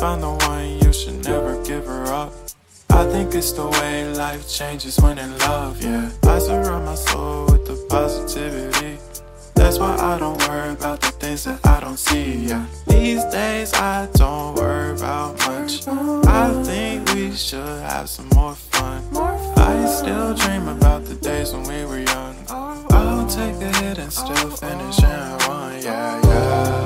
Found the one, you should never give her up. I think it's the way life changes when in love, yeah. I surround my soul with the positivity. That's why I don't worry about the things that I don't see, yeah. These days I don't worry about much. I think we should have some more fun. I still dream about the days when we were young. I'll take a hit and still finish in one, yeah, yeah.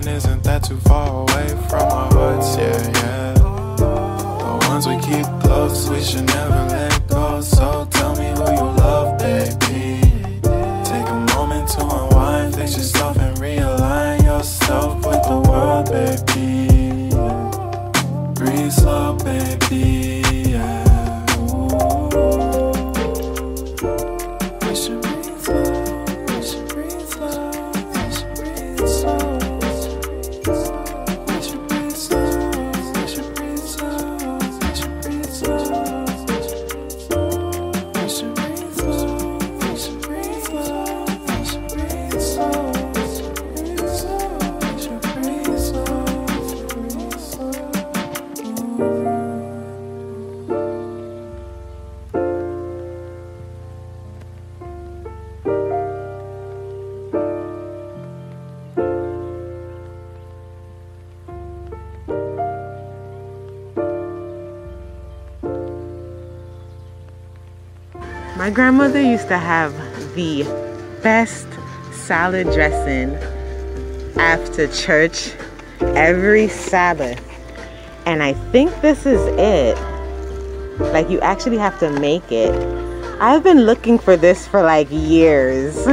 Isn't that too far away from our hearts, yeah, yeah. The ones we keep close, we should never let go. So tell me who you love, baby. Take a moment to unwind, fix yourself and realign yourself with the world, baby. Breathe slow, baby, yeah. We should breathe slow, we should breathe slow, we should breathe slow. My grandmother used to have the best salad dressing after church every Sabbath. And I think this is it. Like, you actually have to make it. I've been looking for this for like years.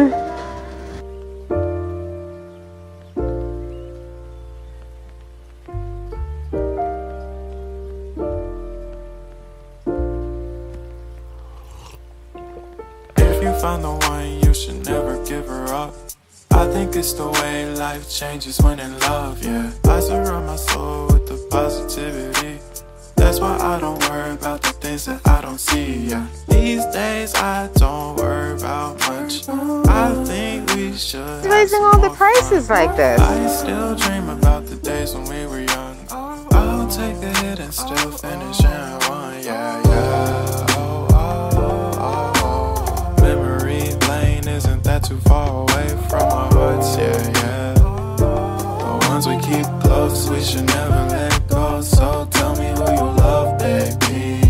Found the one, you should never give her up. I think it's the way life changes when in love, yeah. I surround my soul with the positivity. That's why I don't worry about the things that I don't see, yeah. These days I don't worry about much. I think we should raising all the prices like this. I still dream about the days when we were young. I'll take a hit and still finish in one, yeah, yeah. Isn't that too far away from our hearts, yeah, yeah. The ones we keep close, we should never let go. So tell me who you love, baby.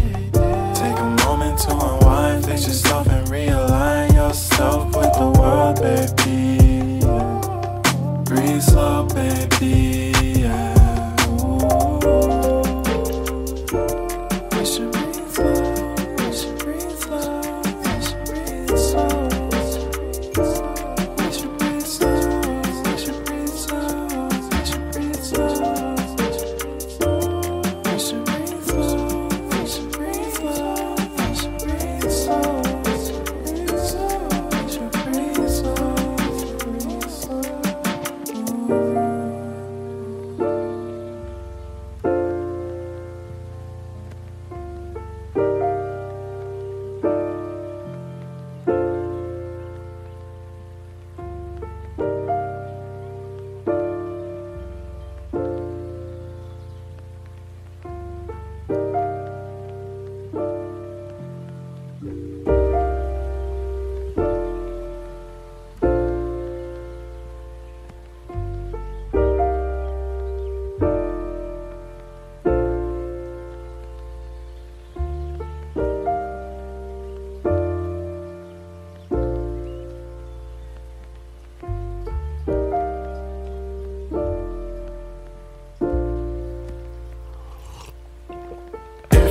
Take a moment to unwind, fix yourself and realign yourself with the world, baby. Breathe slow, baby, yeah. We should breathe slow, we should breathe slow, we should breathe slow. We should breathe slow, we should breathe slow, we should breathe slow.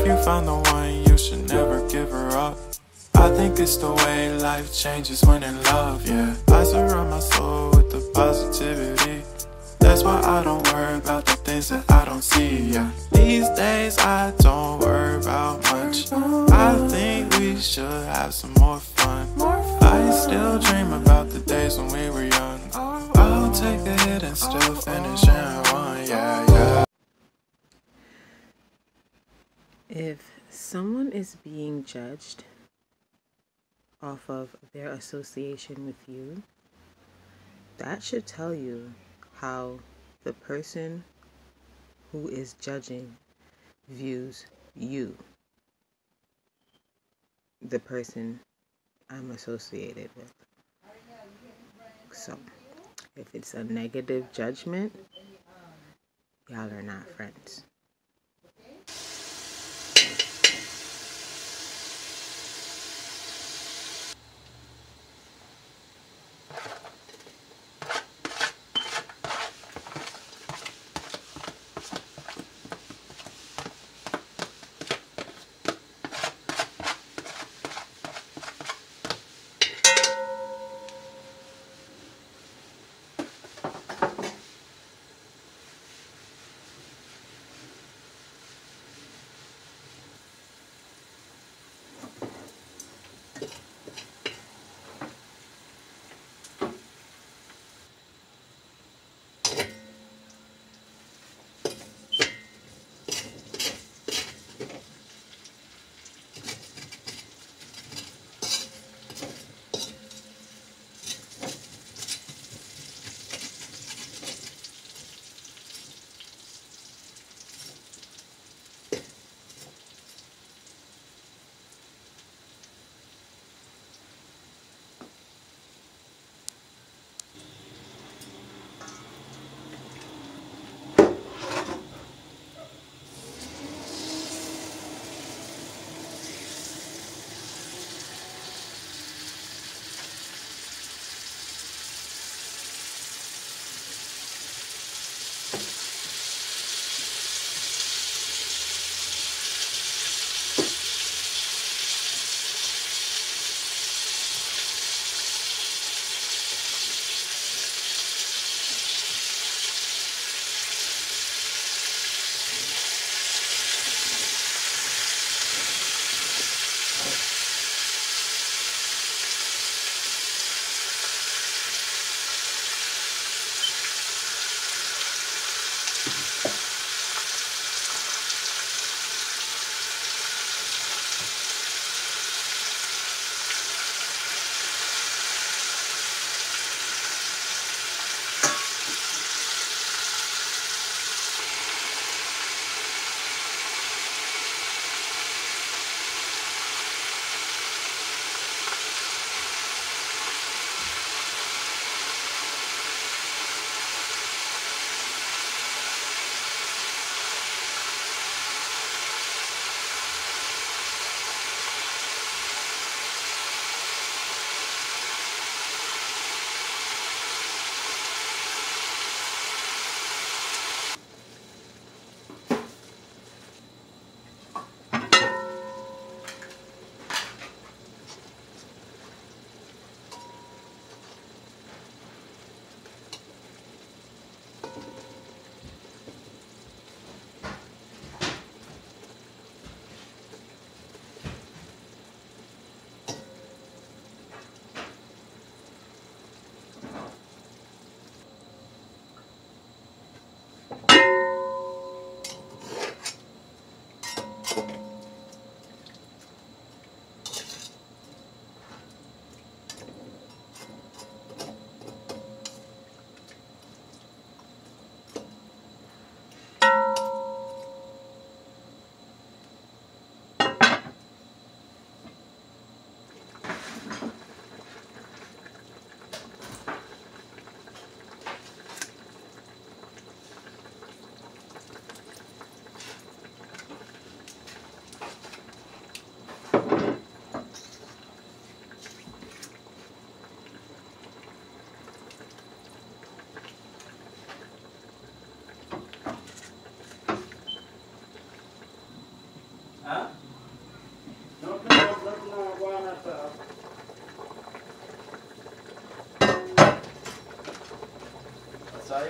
you found the one, you should never give her up. I think it's the way life changes when in love, yeah. I surround my soul with the positivity. That's why I don't worry about the things that I don't see, yeah. These days I don't worry about much. I think we should have some more fun. I still dream about the days when we were young. I'll take a hit and still finish in one, yeah, yeah. If someone is being judged off of their association with you, that should tell you how the person who is judging views you, the person I'm associated with. So, if it's a negative judgment, y'all are not friends.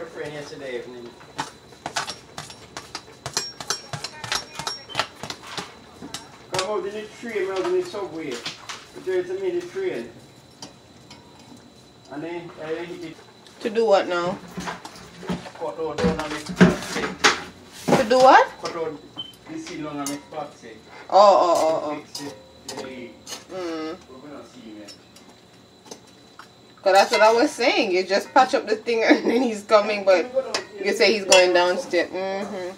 friend yesterday evening. Come out in the train, out in the subway. There's a minute train. And then hit it. To do what now? Cut out down on the box. To do what? Cut out the seal on the box. Oh. Fix it. Mm. We're gonna see him. Cause that's what I was saying. You just patch up the thing and then he's coming, but you say he's going downstairs. Mm-hmm.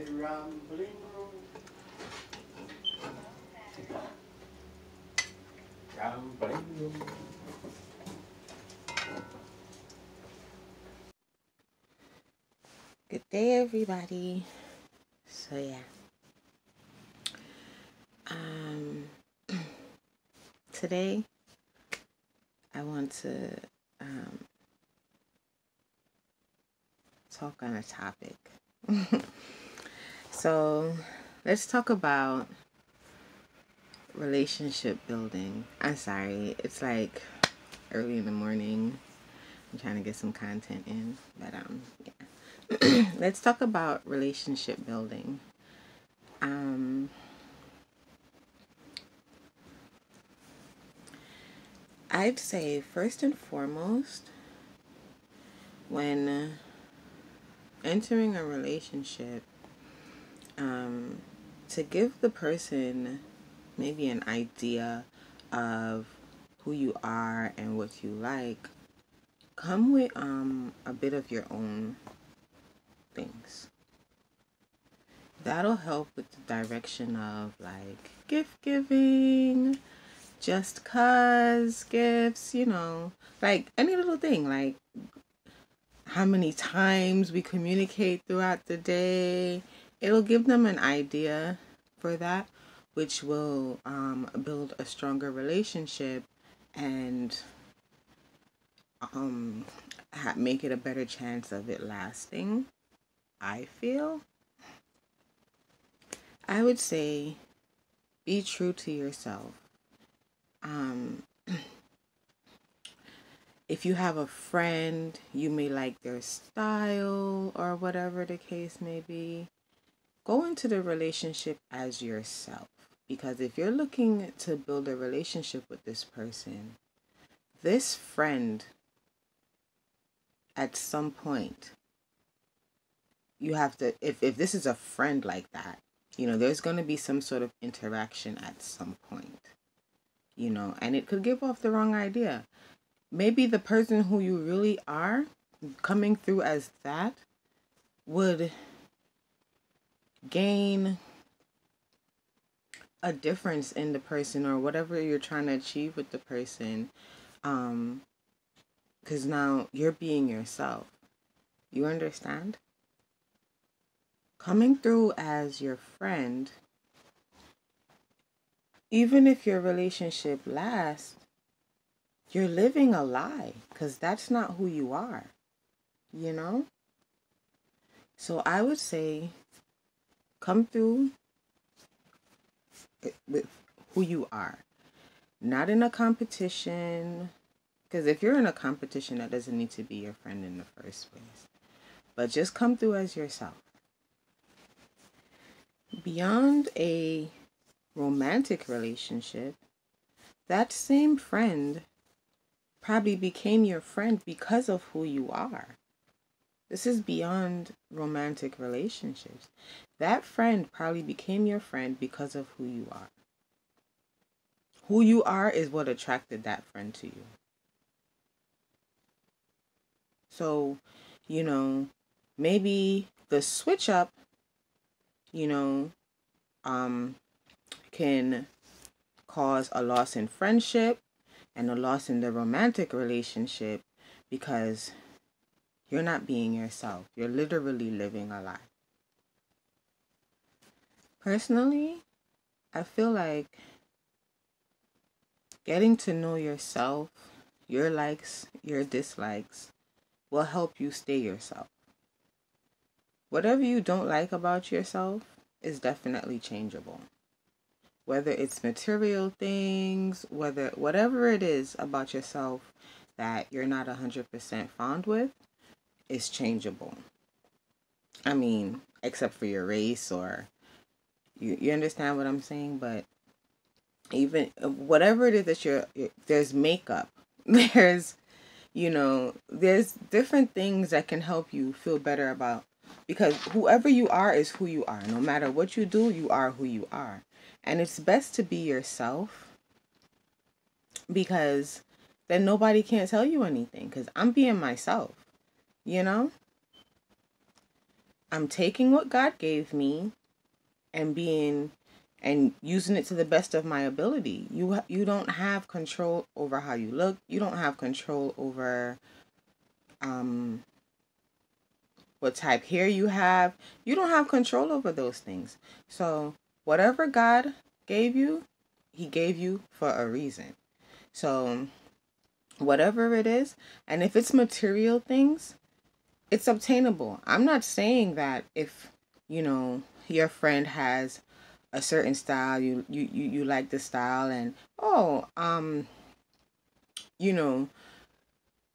Rambling road. Rambling road. Good day, everybody. So yeah, today I want to talk on a topic. So let's talk about relationship building. I'm sorry, it's like early in the morning. I'm trying to get some content in, but yeah. Let's talk about relationship building. I'd say first and foremost, when entering a relationship, to give the person maybe an idea of who you are and what you like, come with a bit of your own things. That'll help with the direction of like gift giving, just cause gifts, like any little thing, like how many times we communicate throughout the day. It'll give them an idea for that, which will build a stronger relationship and make it a better chance of it lasting, I feel. I would say be true to yourself. If you have a friend, you may like their style or whatever the case may be. Go into the relationship as yourself. Because if you're looking to build a relationship with this person, this friend, at some point, you have to, if this is a friend like that, there's going to be some sort of interaction at some point, and it could give off the wrong idea. Maybe the person who you really are coming through as that would gain a difference in the person or whatever you're trying to achieve with the person, because now you're being yourself. You understand? Coming through as your friend, even if your relationship lasts, you're living a lie, because that's not who you are, So I would say come through with who you are, not in a competition, because if you're in a competition, that doesn't need to be your friend in the first place, but just come through as yourself. Beyond a romantic relationship, that same friend probably became your friend because of who you are. This is beyond romantic relationships. That friend probably became your friend because of who you are. Who you are is what attracted that friend to you. So, maybe the switch up, can cause a loss in friendship and a loss in the romantic relationship because you're not being yourself. You're literally living a lie. Personally, I feel like getting to know yourself, your likes, your dislikes, will help you stay yourself. Whatever you don't like about yourself is definitely changeable. Whether it's material things, whatever it is about yourself that you're not 100% fond with, is changeable. I mean, except for your race or you understand what I'm saying, but even whatever it is that there's makeup, there's different things that can help you feel better about, because whoever you are is who you are. No matter what you do, you are who you are. And it's best to be yourself, because then nobody can't tell you anything, because I'm being myself, I'm taking what God gave me and using it to the best of my ability. You don't have control over how you look. You don't have control over what type hair you have. You don't have control over those things. So whatever God gave you, He gave you for a reason. So whatever it is, and if it's material things, it's obtainable. I'm not saying that if your friend has a certain style, you like the style, and you know,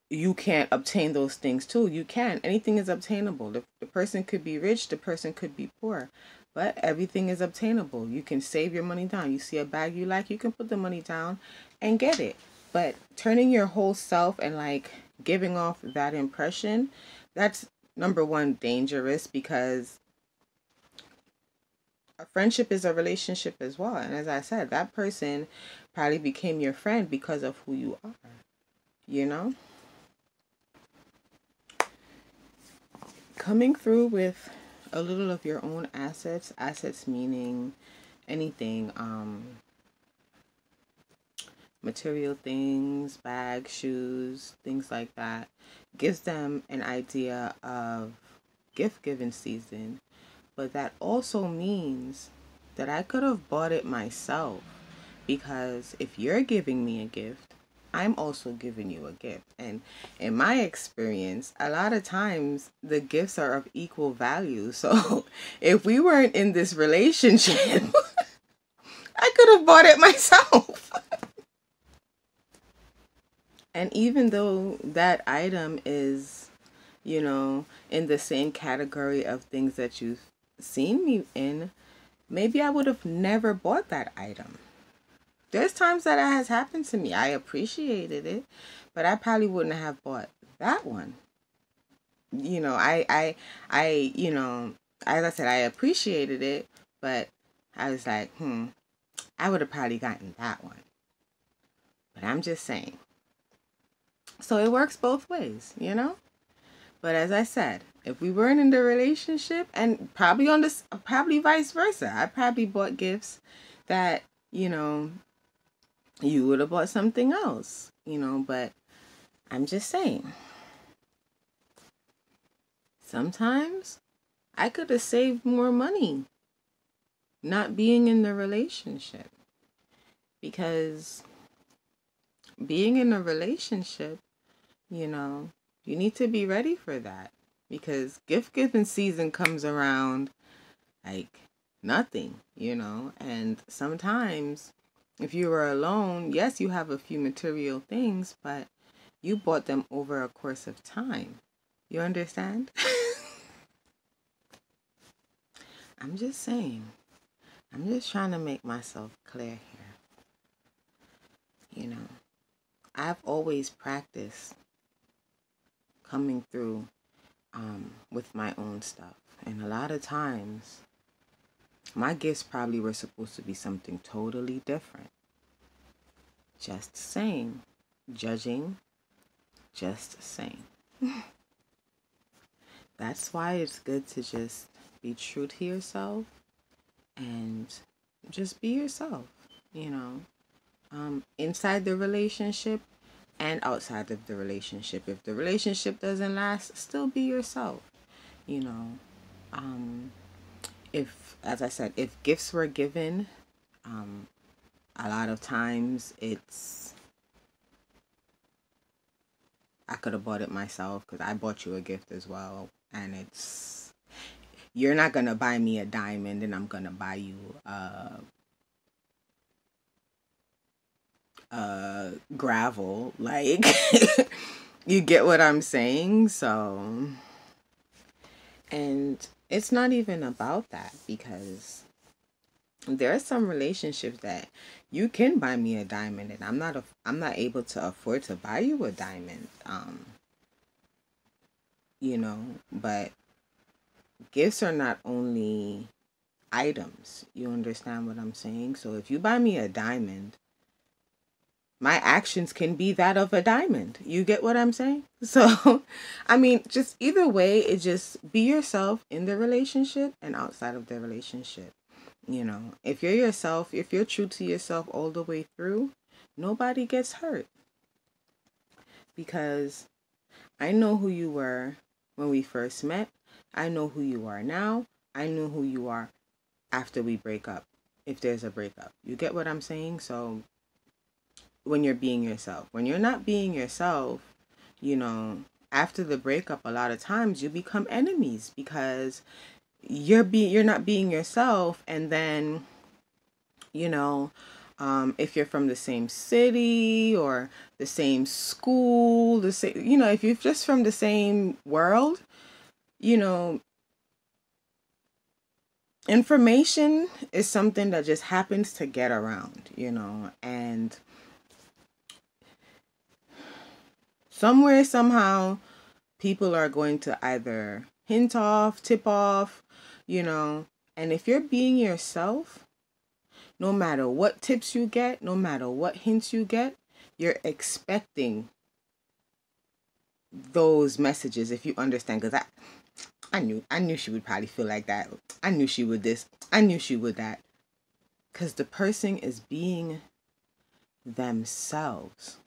you can't obtain those things too. You can. Anything is obtainable. The person could be rich, the person could be poor, but everything is obtainable. You can save your money down. You see a bag you like, you can put the money down and get it. But turning your whole self and like giving off that impression, that's number one dangerous, because a friendship is a relationship as well. And as I said, that person probably became your friend because of who you are, you know? Coming through with a little of your own assets, assets meaning anything, material things, bags, shoes, things like that, gives them an idea of gift giving season. But that also means that I could have bought it myself, because if you're giving me a gift, I'm also giving you a gift. And in my experience, a lot of times the gifts are of equal value. So if we weren't in this relationship, I could have bought it myself. And even though that item is, you know, in the same category of things that you've seen me in, maybe I would have never bought that item. There's times that has happened to me. I appreciated it, but I probably wouldn't have bought that one. You know, you know, as I said, I appreciated it, but I was like, I would have probably gotten that one. But I'm just saying. So it works both ways, you know? But as I said, if we weren't in the relationship, and probably probably vice versa, I probably bought gifts that, you know, you would have bought something else, you know, but I'm just saying. Sometimes I could have saved more money not being in the relationship, because being in a relationship, you know, you need to be ready for that, because gift giving season comes around like nothing, you know, and sometimes if you were alone, yes, you have a few material things, but you bought them over a course of time. You understand? I'm just saying. I'm just trying to make myself clear here. You know, I've always practiced coming through with my own stuff. And a lot of times, my gifts probably were supposed to be something totally different. Just saying. Judging. Just saying. That's why it's good to just be true to yourself and just be yourself, you know, inside the relationship and outside of the relationship. If the relationship doesn't last, still be yourself, you know. If, as I said, if gifts were given, a lot of times I could have bought it myself, because I bought you a gift as well. And you're not going to buy me a diamond and I'm going to buy you gravel. Like, you get what I'm saying? So, and it's not even about that, because there are some relationships that you can buy me a diamond and I'm not able to afford to buy you a diamond. You know, but gifts are not only items. You understand what I'm saying? So if you buy me a diamond, my actions can be that of a diamond. You get what I'm saying? So, I mean, just either way, it just be yourself in the relationship and outside of the relationship. You know, if you're yourself, if you're true to yourself all the way through, nobody gets hurt. Because I know who you were when we first met. I know who you are now. I know who you are after we break up, if there's a breakup. You get what I'm saying? So when you're being yourself, when you're not being yourself, you know, after the breakup, a lot of times you become enemies, because you're not being yourself. And then, you know, If you're from the same city or the same school, the same, if you're just from the same world, information is something that just happens to get around, and somewhere, somehow, people are going to either hint off, tip off, and if you're being yourself, no matter what tips you get, no matter what hints you get, you're expecting those messages, if you understand. Because I knew she would probably feel like that. I knew she would this. I knew she would that. Because the person is being themselves.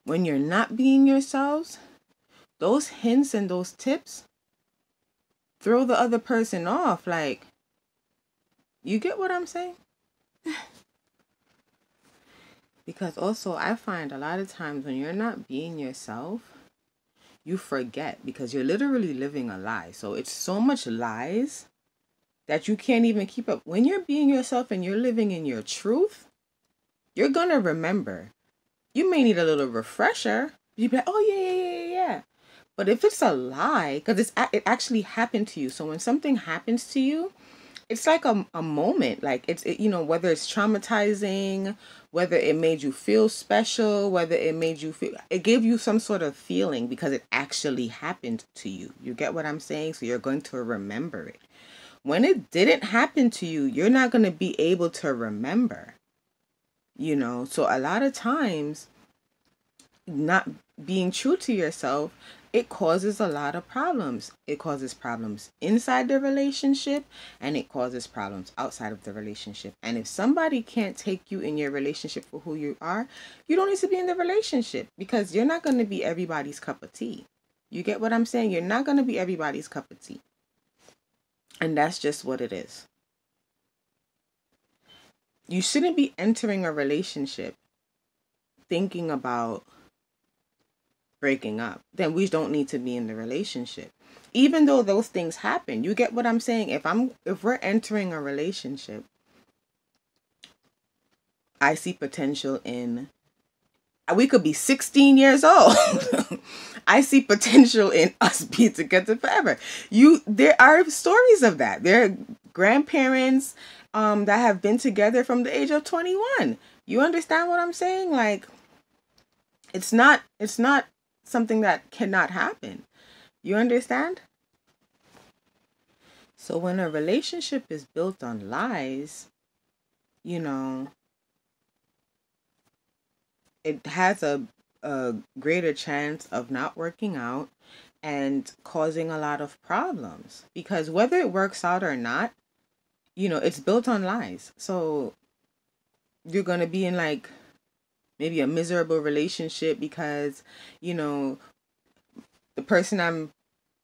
When you're not being yourselves, those hints and those tips throw the other person off. Like, you get what I'm saying? Because also, I find a lot of times when you're not being yourself, you forget, because you're literally living a lie. So it's so much lies that you can't even keep up. When you're being yourself and you're living in your truth, you're going to remember. You may need a little refresher. You'd be like, oh, yeah. But if it's a lie, because it actually happened to you. So when something happens to you, it's like a moment. Like whether it's traumatizing, whether it made you feel special, whether it gave you some sort of feeling because it actually happened to you. You get what I'm saying? So you're going to remember it. When it didn't happen to you, you're not going to be able to remember. So a lot of times, not being true to yourself, it causes a lot of problems. It causes problems inside the relationship, and it causes problems outside of the relationship. And if somebody can't take you in your relationship for who you are, you don't need to be in the relationship, because you're not going to be everybody's cup of tea. You get what I'm saying? You're not going to be everybody's cup of tea. And that's just what it is. You shouldn't be entering a relationship thinking about breaking up. Then we don't need to be in the relationship. Even though those things happen. You get what I'm saying? If we're entering a relationship, I see potential in, we could be 16 years old. I see potential in us being together forever. There are stories of that. There are grandparents that have been together from the age of 21. You understand what I'm saying? Like, it's not something that cannot happen. You understand? So when a relationship is built on lies, it has a greater chance of not working out and causing a lot of problems. Because whether it works out or not, it's built on lies. So you're going to be in like maybe a miserable relationship because, the person I'm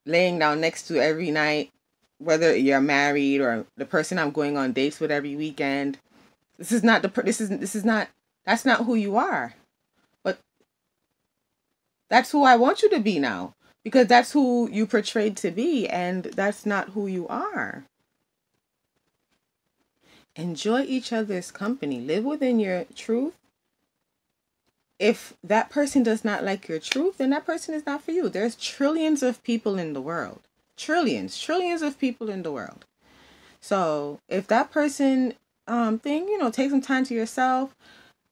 laying down next to every night, whether you're married or the person I'm going on dates with every weekend, that's not who you are. But that's who I want you to be now, because that's who you portrayed to be, and that's not who you are. Enjoy each other's company. Live within your truth. If that person does not like your truth, then that person is not for you. There's trillions of people in the world. Trillions of people in the world. So if that person take some time to yourself,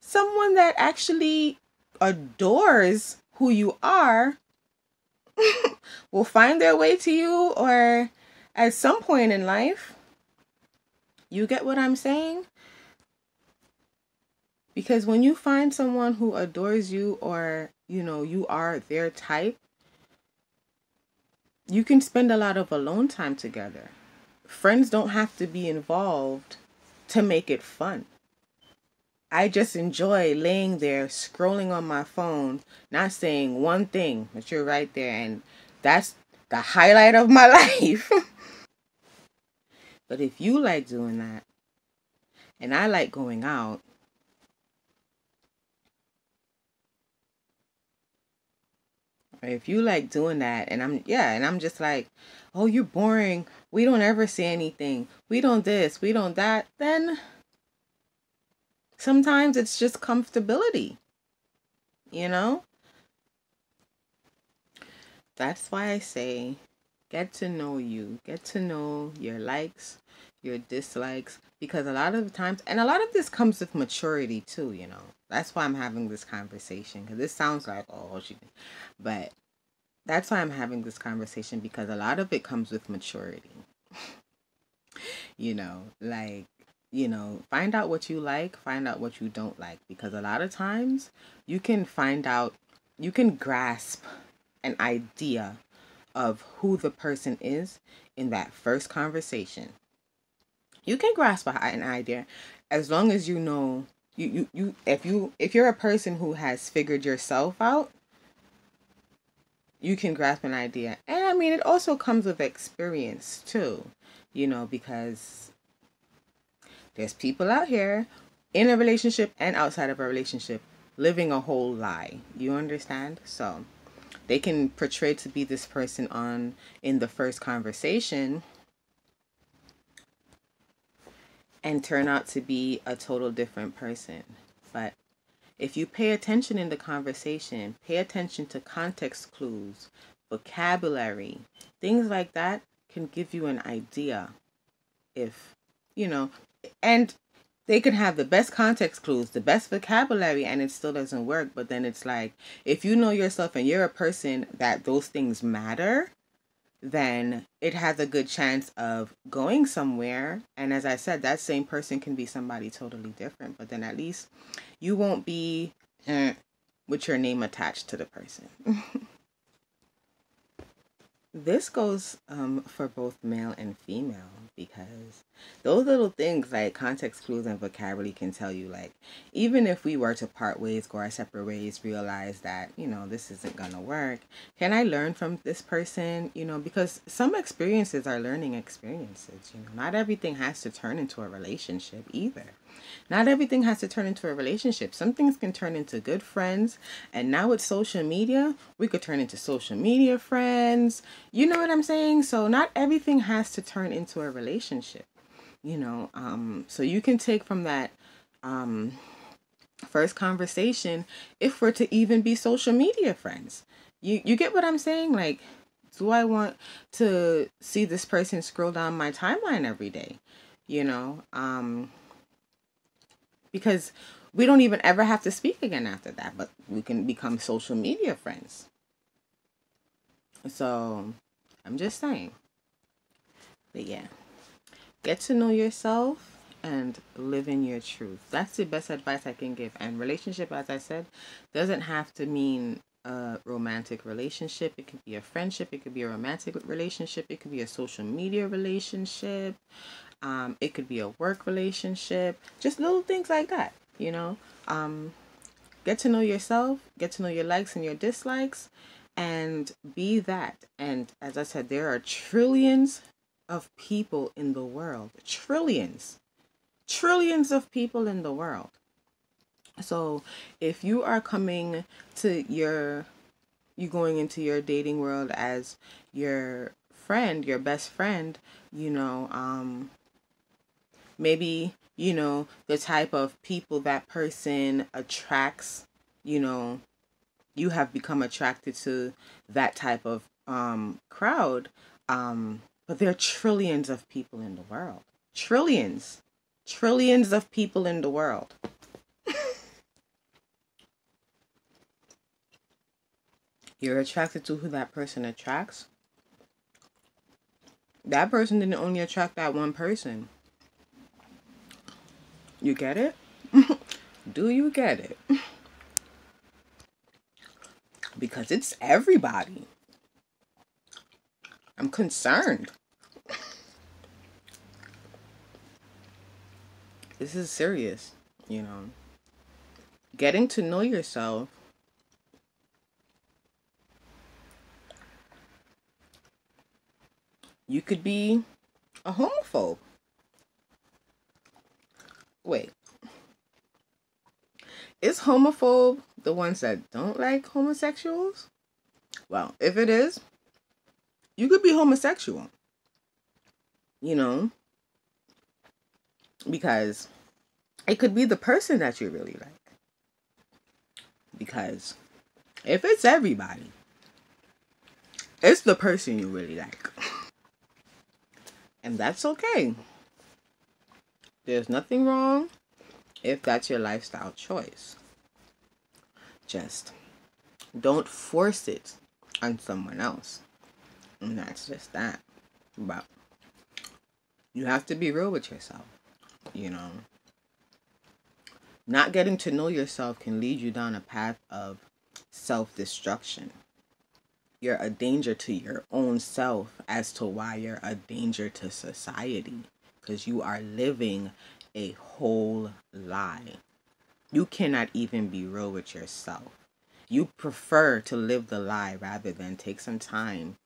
someone that actually adores who you are will find their way to you, or at some point in life. You get what I'm saying? Because when you find someone who adores you, or, you are their type, you can spend a lot of alone time together. Friends don't have to be involved to make it fun. I just enjoy laying there, scrolling on my phone, not saying one thing, but you're right there. And that's the highlight of my life. But if you like doing that, and I like going out, or if you like doing that, and I'm just like, oh, you're boring, we don't ever say anything, we don't this, we don't that, then Sometimes it's just comfortability, you know? That's why I say get to know you, get to know your likes, your dislikes, because a lot of the times, and a lot of this comes with maturity too, you know. That's why I'm having this conversation, because this sounds like, oh, but that's why I'm having this conversation, because a lot of it comes with maturity. You know, like, you know, find out what you like, find out what you don't like, because a lot of times you can find out, you can grasp an idea of who the person is in that first conversation. You can grasp an idea as long as you know if you're a person who has figured yourself out, you can grasp an idea. And I mean, it also comes with experience too, you know, because there's people out here in a relationship and outside of a relationship living a whole lie. You understand? So they can portray to be this person in the first conversation and turn out to be a total different person. But if you pay attention in the conversation, pay attention to context clues, vocabulary, things like that can give you an idea if, you know, and they can have the best context clues, the best vocabulary, and it still doesn't work. But then it's like, if you know yourself and you're a person that those things matter, then it has a good chance of going somewhere. And as I said, that same person can be somebody totally different, but then at least you won't be with your name attached to the person. This goes for both male and female, because those little things like context clues and vocabulary can tell you, like, even if we were to part ways, go our separate ways, realize that, you know, this isn't gonna work. Can I learn from this person? You know, because some experiences are learning experiences. You know, not everything has to turn into a relationship either. Not everything has to turn into a relationship. Some things can turn into good friends. And now with social media, we could turn into social media friends. You know what I'm saying? So not everything has to turn into a relationship. You know, so you can take from that first conversation, if we're to even be social media friends. You get what I'm saying? Like, do I want to see this person scroll down my timeline every day? You know, because we don't even ever have to speak again after that, but we can become social media friends. So I'm just saying. But yeah, get to know yourself and live in your truth. That's the best advice I can give. And relationship, as I said, doesn't have to mean a romantic relationship. It could be a friendship. It could be a romantic relationship. It could be a social media relationship. It could be a work relationship. Just little things like that, you know. Get to know yourself. Get to know your likes and your dislikes. And be that. And as I said, there are trillions of people in the world. Trillions of people in the world. So if you are coming to you going into your dating world as your friend, your best friend, you know, maybe, you know, the type of people that person attracts, you know, you have become attracted to that type of crowd. But there are trillions of people in the world. Trillions of people in the world. You're attracted to who that person attracts. That person didn't only attract that one person. You get it? Do you get it? Because it's everybody. I'm concerned. This is serious, you know. Getting to know yourself you could be a homophobe. Wait. Is homophobe the ones that don't like homosexuals? Well, if it is, you could be homosexual. You know? Because It could be the person that you really like. Because if it's everybody, it's the person you really like. And that's okay. There's nothing wrong if that's your lifestyle choice. Just don't force it on someone else. And that's just that. But you have to be real with yourself. You know, not getting to know yourself can lead you down a path of self-destruction. You're a danger to your own self as to why you're a danger to society. Because you are living a whole lie. You cannot even be real with yourself. You prefer to live the lie rather than take some time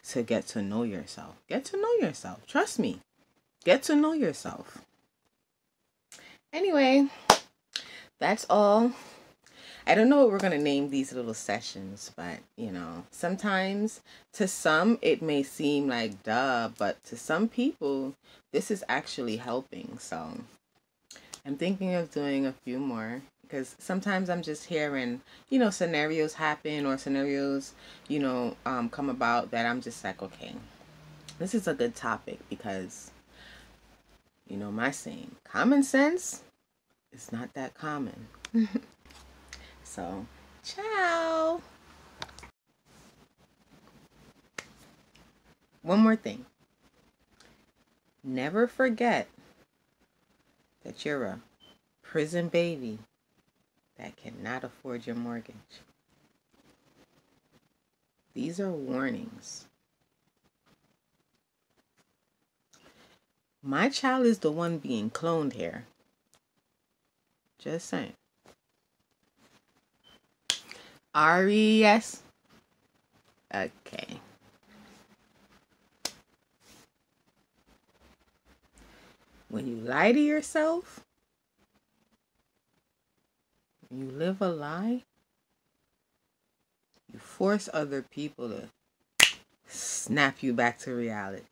to get to know yourself. Get to know yourself. Trust me. Get to know yourself. Anyway, that's all. I don't know what we're going to name these little sessions, but, you know, sometimes to some it may seem like duh, but to some people this is actually helping. So I'm thinking of doing a few more because sometimes I'm just hearing, you know, scenarios happen or scenarios, you know, come about that I'm just like, okay, this is a good topic because, you know, my saying, common sense is not that common. So, ciao. One more thing. Never forget that you're a prison baby that cannot afford your mortgage. These are warnings. My child is the one being cloned here. Just saying. RES. Okay. When you lie to yourself, when you live a lie, you force other people to snap you back to reality.